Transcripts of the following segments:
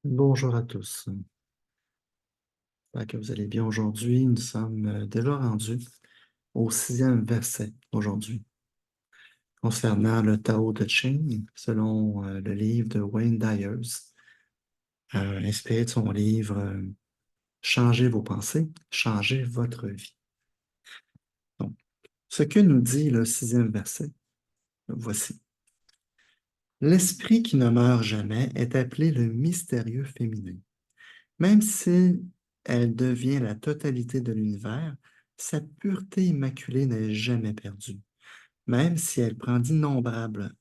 Bonjour à tous. J'espère que vous allez bien aujourd'hui. Nous sommes déjà rendus au sixième verset aujourd'hui, concernant le Tao Te Ching, selon le livre de Wayne Dyers, inspiré de son livre Changez vos pensées, changez votre vie. Donc, ce que nous dit le sixième verset, voici. L'esprit qui ne meurt jamais est appelé le mystérieux féminin. Même si elle devient la totalité de l'univers, sa pureté immaculée n'est jamais perdue. Même si elle prend d'innombrables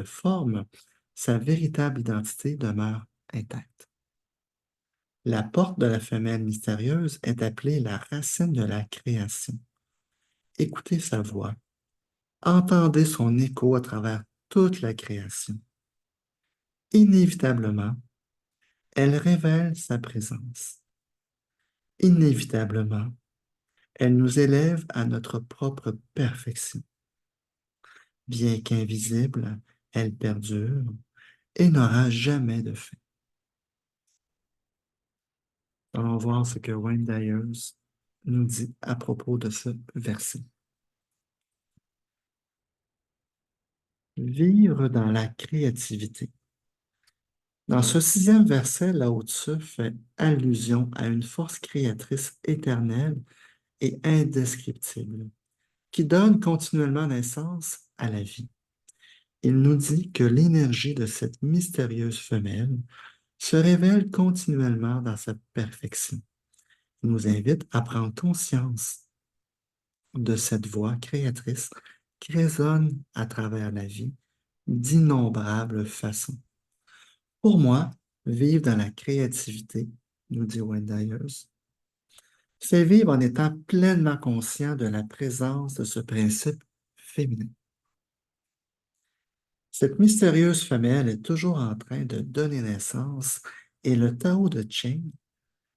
formes, sa véritable identité demeure intacte. La porte de la femelle mystérieuse est appelée la racine de la création. Écoutez sa voix, entendez son écho à travers toute la création. Inévitablement, elle révèle sa présence. Inévitablement, elle nous élève à notre propre perfection. Bien qu'invisible, elle perdure et n'aura jamais de fin. Allons voir ce que Wayne Dyers nous dit à propos de ce verset. Vivre dans la créativité. Dans ce sixième verset, Lao Tzu fait allusion à une force créatrice éternelle et indescriptible qui donne continuellement naissance à la vie. Il nous dit que l'énergie de cette mystérieuse femelle se révèle continuellement dans sa perfection. Il nous invite à prendre conscience de cette voix créatrice qui résonne à travers la vie d'innombrables façons. Pour moi, vivre dans la créativité, nous dit Wayne Dyers, c'est vivre en étant pleinement conscient de la présence de ce principe féminin. Cette mystérieuse femelle est toujours en train de donner naissance et le Tao de Ching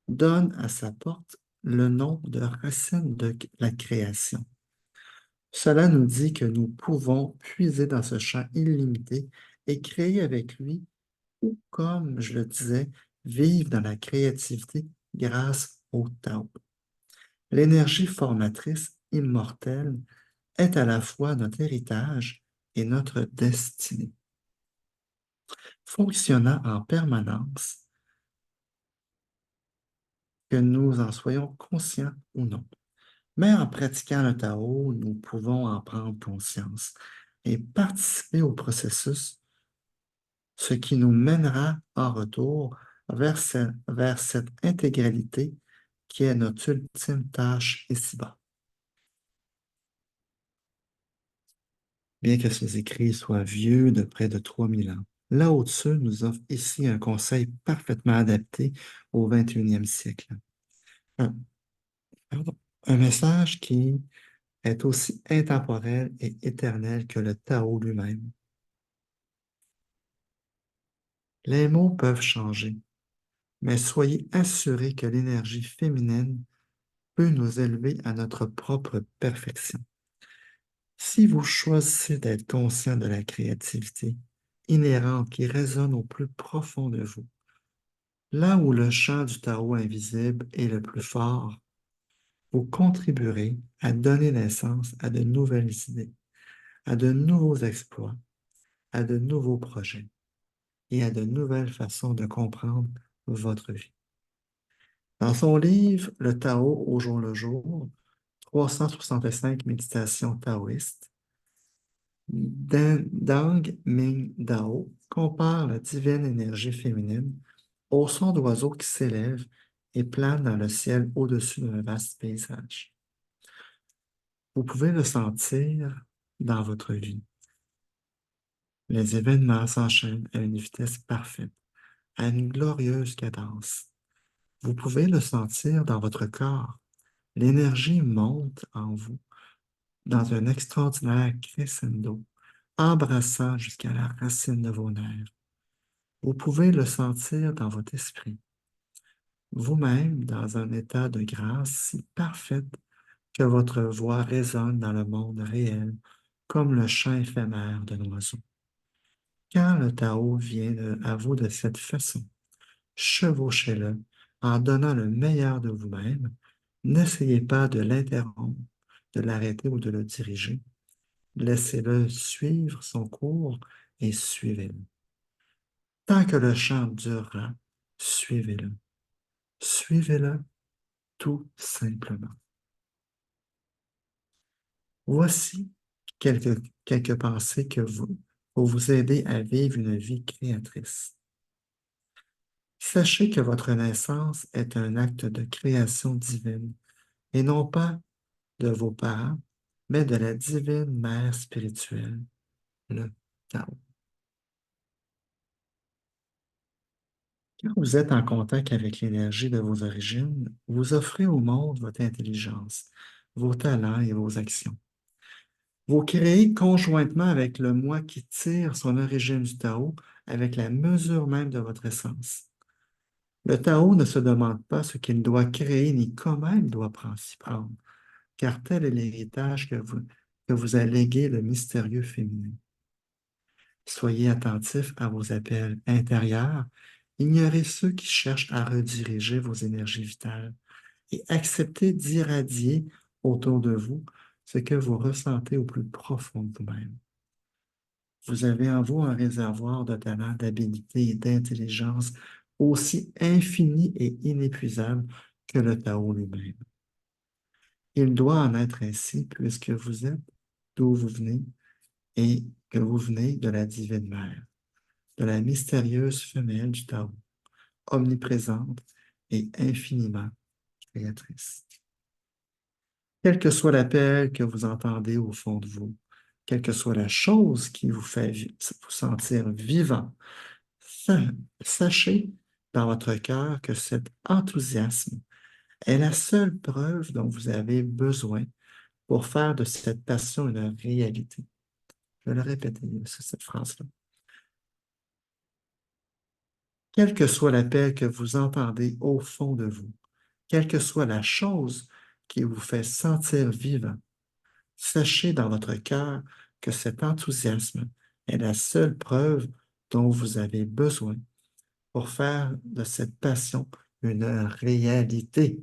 donne à sa porte le nom de racine de la création. Cela nous dit que nous pouvons puiser dans ce champ illimité et créer avec lui, ou comme je le disais, vivre dans la créativité grâce au Tao. L'énergie formatrice immortelle est à la fois notre héritage et notre destinée. Fonctionnant en permanence, que nous en soyons conscients ou non. Mais en pratiquant le Tao, nous pouvons en prendre conscience et participer au processus, ce qui nous mènera en retour vers cette intégralité qui est notre ultime tâche ici-bas. Bien que ces écrits soient vieux de près de 3000 ans, Lao Tzu nous offre ici un conseil parfaitement adapté au 21e siècle. Un, pardon, un message qui est aussi intemporel et éternel que le Tao lui-même. Les mots peuvent changer, mais soyez assurés que l'énergie féminine peut nous élever à notre propre perfection. Si vous choisissez d'être conscient de la créativité inhérente qui résonne au plus profond de vous, là où le chant du Tao invisible est le plus fort, vous contribuerez à donner naissance à de nouvelles idées, à de nouveaux exploits, à de nouveaux projets et à de nouvelles façons de comprendre votre vie. Dans son livre Le Tao au jour le jour, 365 méditations taoïstes, Dang Ming Dao compare la divine énergie féminine au son d'oiseaux qui s'élèvent et planent dans le ciel au-dessus d'un vaste paysage. Vous pouvez le sentir dans votre vie. Les événements s'enchaînent à une vitesse parfaite, à une glorieuse cadence. Vous pouvez le sentir dans votre corps. L'énergie monte en vous dans un extraordinaire crescendo, embrassant jusqu'à la racine de vos nerfs. Vous pouvez le sentir dans votre esprit, vous-même dans un état de grâce si parfaite que votre voix résonne dans le monde réel comme le chant éphémère d'un oiseau. Quand le Tao vient à vous de cette façon, chevauchez-le en donnant le meilleur de vous-même. N'essayez pas de l'interrompre, de l'arrêter ou de le diriger. Laissez-le suivre son cours et suivez-le. Tant que le chant durera, suivez-le. Suivez-le tout simplement. Voici quelques pensées pour vous aider à vivre une vie créatrice. Sachez que votre naissance est un acte de création divine et non pas de vos parents, mais de la divine mère spirituelle, le Tao. Quand vous êtes en contact avec l'énergie de vos origines, vous offrez au monde votre intelligence, vos talents et vos actions. Vous créez conjointement avec le moi qui tire son origine du Tao avec la mesure même de votre essence. Le Tao ne se demande pas ce qu'il doit créer ni comment il doit s'y prendre, car tel est l'héritage que vous a légué le mystérieux féminin. Soyez attentifs à vos appels intérieurs, ignorez ceux qui cherchent à rediriger vos énergies vitales et acceptez d'irradier autour de vous ce que vous ressentez au plus profond de vous-même. Vous avez en vous un réservoir de talent, d'habilité et d'intelligence aussi infini et inépuisable que le Tao lui-même. Il doit en être ainsi puisque vous êtes d'où vous venez et que vous venez de la divine mère, de la mystérieuse femelle du Tao, omniprésente et infiniment créatrice. Quel que soit l'appel que vous entendez au fond de vous, quelle que soit la chose qui vous fait vous sentir vivant, sa- sachez dans votre cœur que cet enthousiasme est la seule preuve dont vous avez besoin pour faire de cette passion une réalité. Je vais le répéter, cette phrase-là. Quel que soit l'appel que vous entendez au fond de vous, quelle que soit la chose qui vous fait sentir vivant, sachez dans votre cœur que cet enthousiasme est la seule preuve dont vous avez besoin pour faire de cette passion une réalité.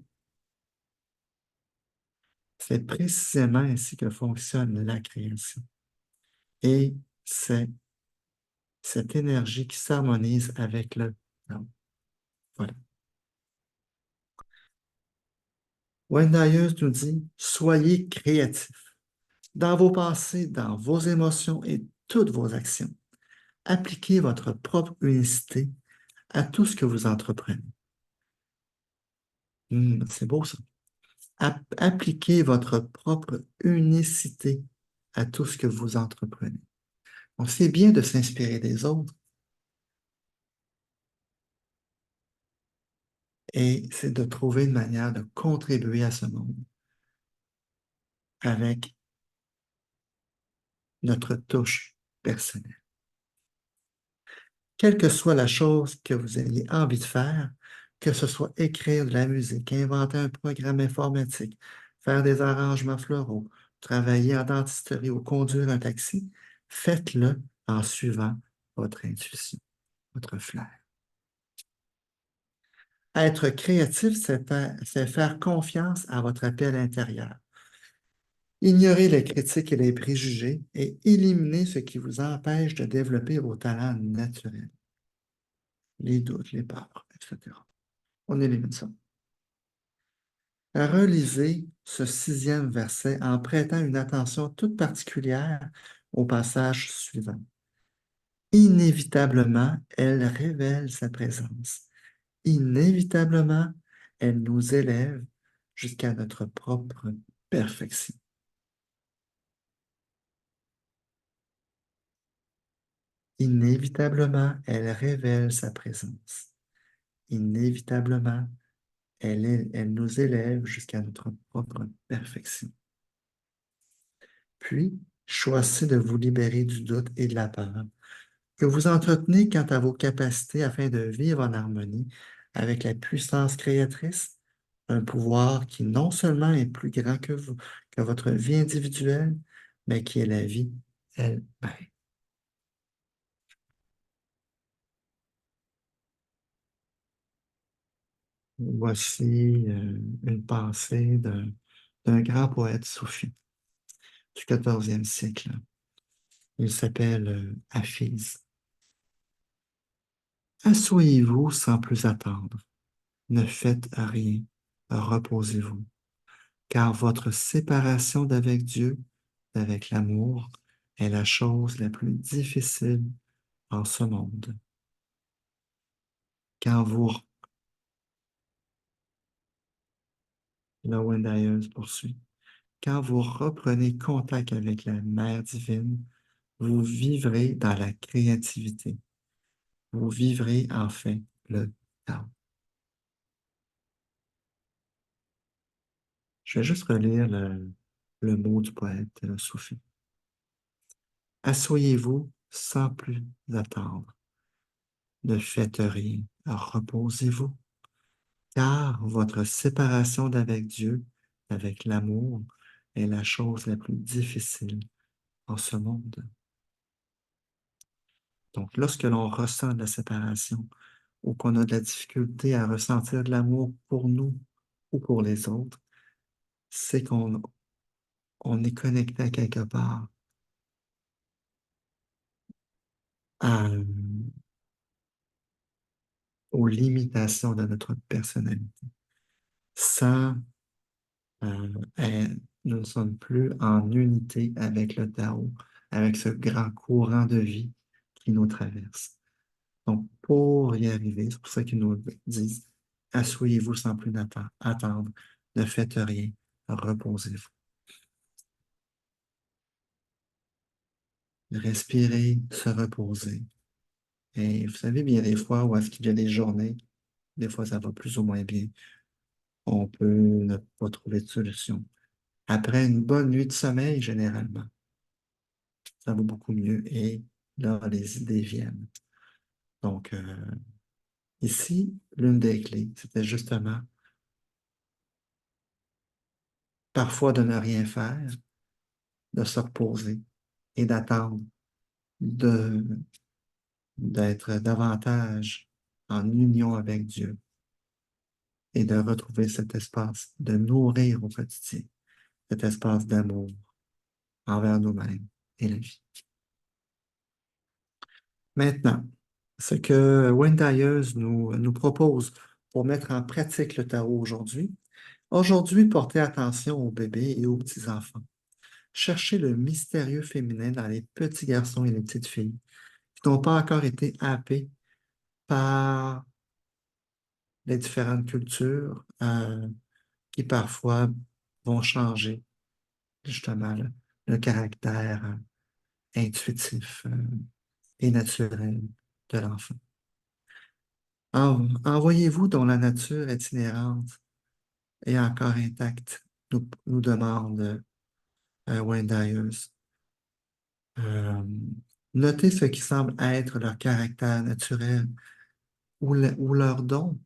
C'est précisément ainsi que fonctionne la création. Et c'est cette énergie qui s'harmonise avec le non. Voilà. Wendayeuse nous dit, soyez créatifs dans vos pensées, dans vos émotions et toutes vos actions. Appliquez votre propre unicité à tout ce que vous entreprenez. C'est beau ça. Appliquez votre propre unicité à tout ce que vous entreprenez. Donc, c'est bien de s'inspirer des autres et c'est de trouver une manière de contribuer à ce monde avec notre touche personnelle. Quelle que soit la chose que vous ayez envie de faire, que ce soit écrire de la musique, inventer un programme informatique, faire des arrangements floraux, travailler en dentisterie ou conduire un taxi, faites-le en suivant votre intuition, votre flair. Être créatif, c'est faire confiance à votre appel intérieur. Ignorez les critiques et les préjugés et éliminez ce qui vous empêche de développer vos talents naturels, les doutes, les peurs, etc. On élimine ça. Relisez ce 6e verset en prêtant une attention toute particulière au passage suivant. Inévitablement, elle révèle sa présence. Inévitablement, elle nous élève jusqu'à notre propre perfection. Inévitablement, elle révèle sa présence. Inévitablement, elle nous élève jusqu'à notre propre perfection. Puis, choisissez de vous libérer du doute et de la peur que vous entretenez quant à vos capacités afin de vivre en harmonie avec la puissance créatrice, un pouvoir qui non seulement est plus grand que vous, que votre vie individuelle, mais qui est la vie elle-même. Voici une pensée d'un grand poète soufi du 14e siècle. Il s'appelle Hafiz. Asseyez-vous sans plus attendre. Ne faites rien. Reposez-vous. Car votre séparation d'avec Dieu, d'avec l'amour, est la chose la plus difficile en ce monde. Quand vous, la Wendayeuse poursuit, quand vous reprenez contact avec la Mère divine, vous vivrez dans la créativité. Vous vivrez enfin le Tao. Je vais juste relire le mot du poète soufi. Asseyez-vous sans plus attendre. Ne faites rien. Reposez-vous. Car votre séparation d'avec Dieu, avec l'amour, est la chose la plus difficile en ce monde. Donc, lorsque l'on ressent de la séparation ou qu'on a de la difficulté à ressentir de l'amour pour nous ou pour les autres, c'est qu'on est connecté à quelque part à, aux limitations de notre personnalité. Sans, euh, euh, nous ne sommes plus en unité avec le Tao, avec ce grand courant de vie qui nous traverse. Donc, pour y arriver, c'est pour ça qu'ils nous disent, asseyez-vous sans plus attendre, ne faites rien, reposez-vous. Respirer, se reposer. Et vous savez, bien des fois où est-ce qu'il y a des journées, des fois ça va plus ou moins bien, on peut ne pas trouver de solution. Après une bonne nuit de sommeil, généralement, ça va beaucoup mieux et là, les idées viennent. Donc, ici, l'une des clés, c'était justement parfois de ne rien faire, de se reposer et d'attendre de, d'être davantage en union avec Dieu et de retrouver cet espace, de nourrir au quotidien, cet espace d'amour envers nous-mêmes et la vie. Maintenant, ce que Wendayeuse nous propose pour mettre en pratique le tarot aujourd'hui. Aujourd'hui, portez attention aux bébés et aux petits-enfants. Cherchez le mystérieux féminin dans les petits garçons et les petites filles qui n'ont pas encore été happés par les différentes cultures qui parfois vont changer justement le caractère intuitif et naturel de l'enfant. Envoyez-vous dont la nature itinérante et encore intacte, nous demande Wendayeuse. Euh, Notez ce qui semble être leur caractère naturel ou leurs dons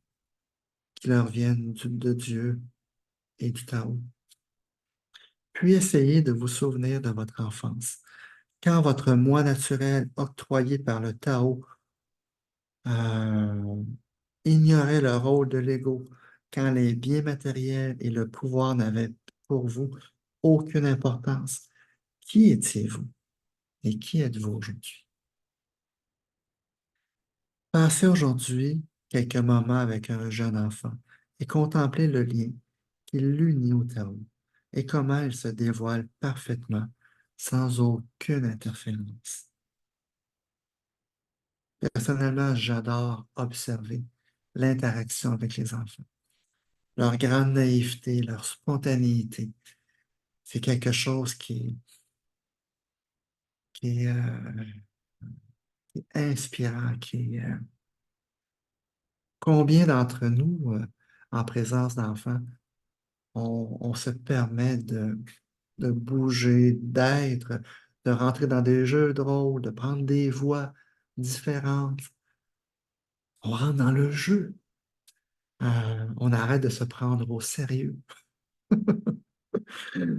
qui leur viennent de Dieu et du Tao. Puis essayez de vous souvenir de votre enfance. Quand votre moi naturel octroyé par le Tao euh, ignorait le rôle de l'ego, quand les biens matériels et le pouvoir n'avaient pour vous aucune importance, qui étiez-vous et qui êtes-vous aujourd'hui? Passez aujourd'hui quelques moments avec un jeune enfant et contemplez le lien qui l'unit au Tao et comment il se dévoile parfaitement sans aucune interférence. Personnellement, j'adore observer l'interaction avec les enfants. Leur grande naïveté, leur spontanéité, c'est quelque chose qui est inspirant, combien d'entre nous, en présence d'enfants, on se permet de bouger, d'être, de rentrer dans des jeux de rôle, de prendre des voix différentes. On rentre dans le jeu. On arrête de se prendre au sérieux.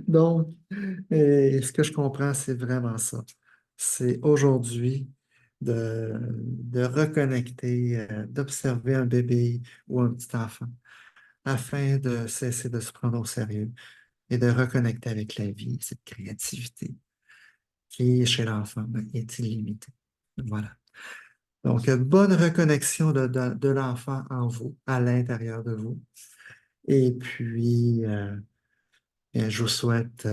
Donc, ce que je comprends, c'est vraiment ça. C'est aujourd'hui de reconnecter, d'observer un bébé ou un petit enfant afin de cesser de se prendre au sérieux et de reconnecter avec la vie, cette créativité qui, chez l'enfant, ben, est illimitée. Voilà. Donc, bonne reconnexion de l'enfant en vous, à l'intérieur de vous. Et puis, bien, je vous souhaite,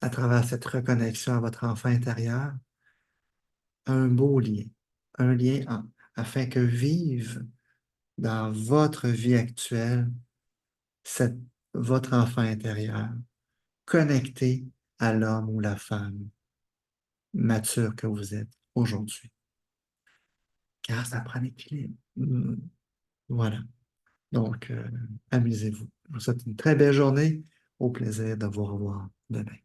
à travers cette reconnexion à votre enfant intérieur, un beau lien, un lien afin que vive dans votre vie actuelle cette, votre enfant intérieur, connecté à l'homme ou la femme mature que vous êtes aujourd'hui. Car ça prend l'équilibre. Voilà. Donc, amusez-vous. Je vous souhaite une très belle journée. Au plaisir de vous revoir demain.